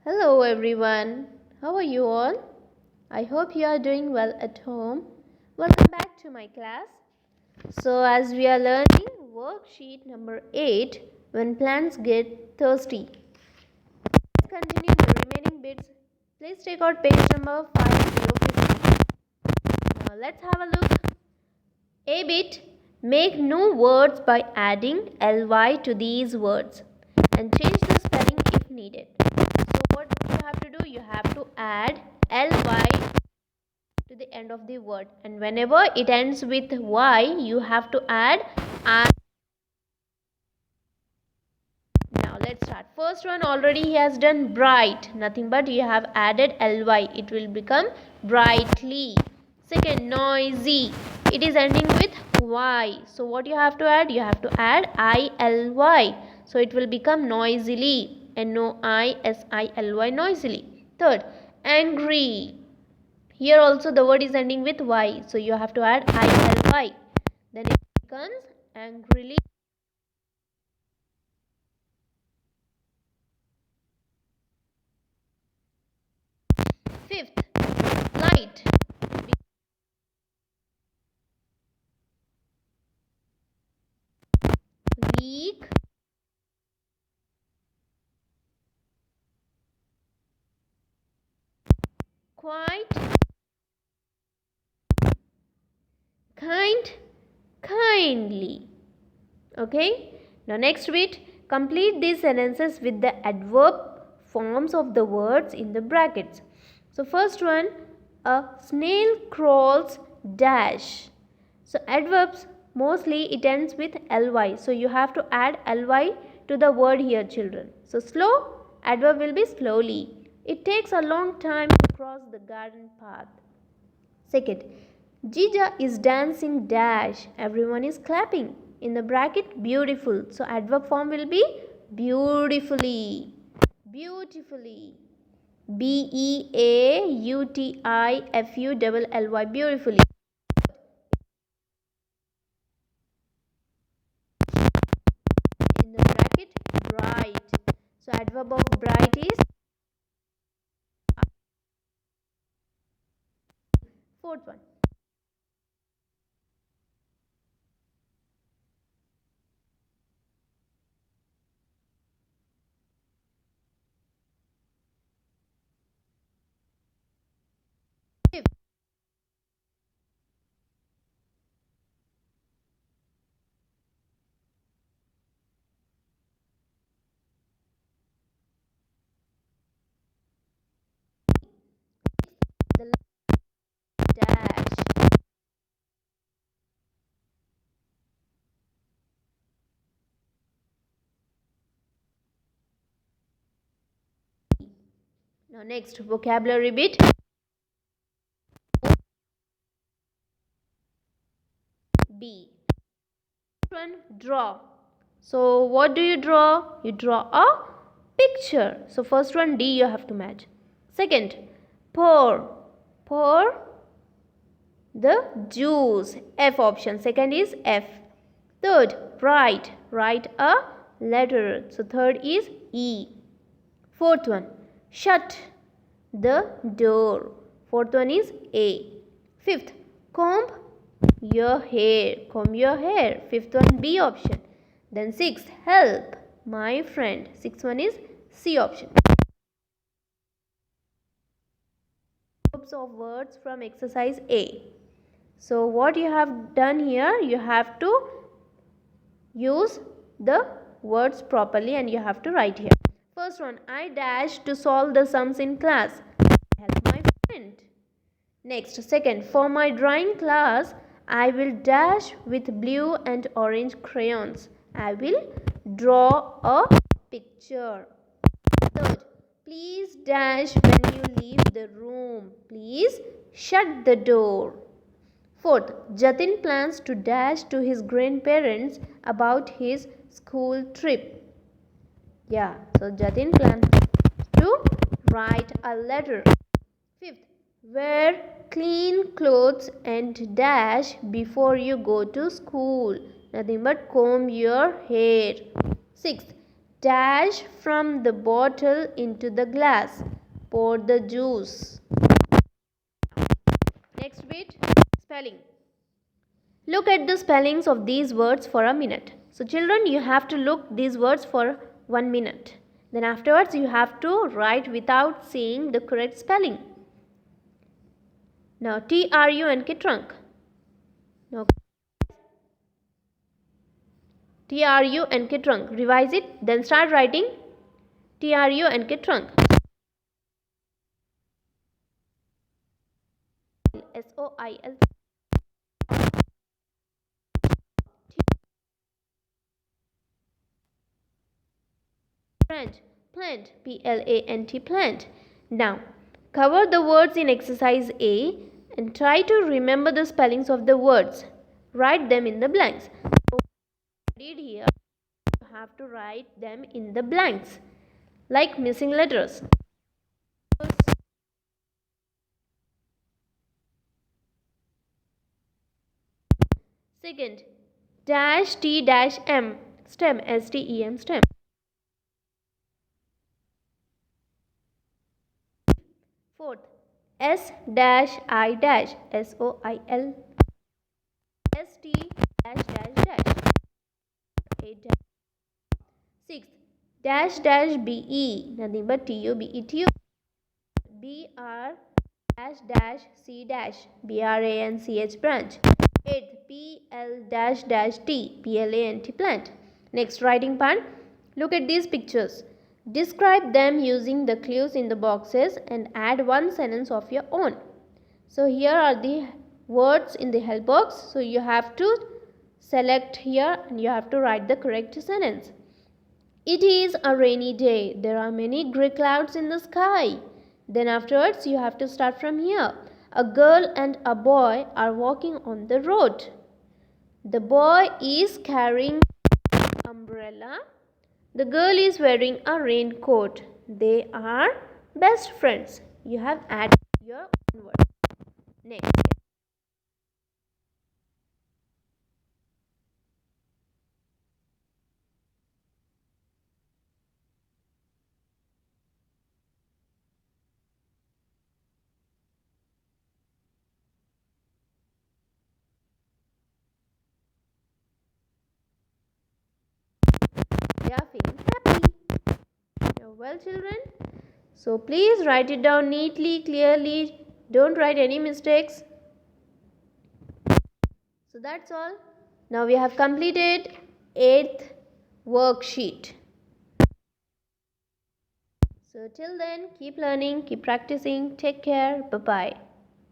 Hello everyone, how are you all? I hope you are doing well at home. Welcome back to my class. So, as we are learning worksheet number 8 when plants get thirsty. Let's continue the remaining bits. Please take out page number 5050. Now, let's have a look. A bit. Make new words by adding ly to these words and change the spelling if needed. So what you have to do, you have to add ly to the end of the word, and whenever it ends with y, you have to add I. Now let's start. First one already he has done bright, nothing but you have added ly, it will become brightly. Second, noisy, it is ending with y, so what you have to add, you have to add ily, so it will become noisily, noisily, noisily. Third, angry, here also the word is ending with y, so you have to add ily, then it becomes angrily. Fifth, light, weak, quite, kind, kindly. Okay, now next bit, complete these sentences with the adverb forms of the words in the brackets. So first one, a snail crawls dash. So adverbs, mostly it ends with ly, so you have to add ly to the word here, children. So slow, adverb will be slowly. It takes a long time to cross the garden path. Second, Jija is dancing dash. Everyone is clapping. In the bracket, beautiful. So adverb form will be beautifully. Beautifully. Beautifully. Beautifully. In the bracket, bright. So adverb of bright is. Fourth one. Fifth. The dash. Now next, vocabulary bit. B. One, draw. So what do you draw? You draw a picture. So first one, D you have to match. Second, pour. Pour the juice. F option. Second is F. Third, write. Write a letter. So third is E. Fourth one, shut the door. Fourth one is A. Fifth, comb your hair. Comb your hair. Fifth one, B option. Then sixth, help my friend. Sixth one is C option. Groups of words from exercise A. So what you have done here, you have to use the words properly and you have to write here. First one, I dash to solve the sums in class. Help my friend. Next, second, for my drawing class, I will dash with blue and orange crayons. I will draw a picture. Third, please dash when you leave the room. Please shut the door. Fourth, Jatin plans to dash to his grandparents about his school trip. Yeah, so Jatin plans to write a letter. Fifth, wear clean clothes and dash before you go to school. Nothing but comb your hair. Sixth, dash from the bottle into the glass. Pour the juice. Next bit, spelling. Look at the spellings of these words for a minute. So children, you have to look these words for 1 minute. Then afterwards you have to write without saying the correct spelling. Now trunk, trunk. Now trunk, trunk. Revise it. Then start writing trunk, trunk. SOIL. Plant, plant, PLANT, plant. Now, cover the words in exercise A and try to remember the spellings of the words. Write them in the blanks. So, read here, you have to write them in the blanks, like missing letters. Second, dash T dash M, stem, STEM, stem. Fourth, S dash I dash, SOIL. ST dash dash dash, A dash. Sixth, dash dash BE, nothing but TUBE, BR dash dash C dash, BRANCH, branch. Eighth, PL dash dash T, PLANT, plant. Next writing part. Look at these pictures. Describe them using the clues in the boxes and add one sentence of your own. So here are the words in the help box. So you have to select here and you have to write the correct sentence. It is a rainy day. There are many grey clouds in the sky. Then afterwards you have to start from here. A girl and a boy are walking on the road. The boy is carrying an umbrella. The girl is wearing a raincoat. They are best friends. You have added your own word. Next. They are feeling happy. Well, children, so please write it down neatly, clearly. Don't write any mistakes. So that's all. Now we have completed 8th worksheet. So till then, keep learning, keep practicing. Take care. Bye-bye.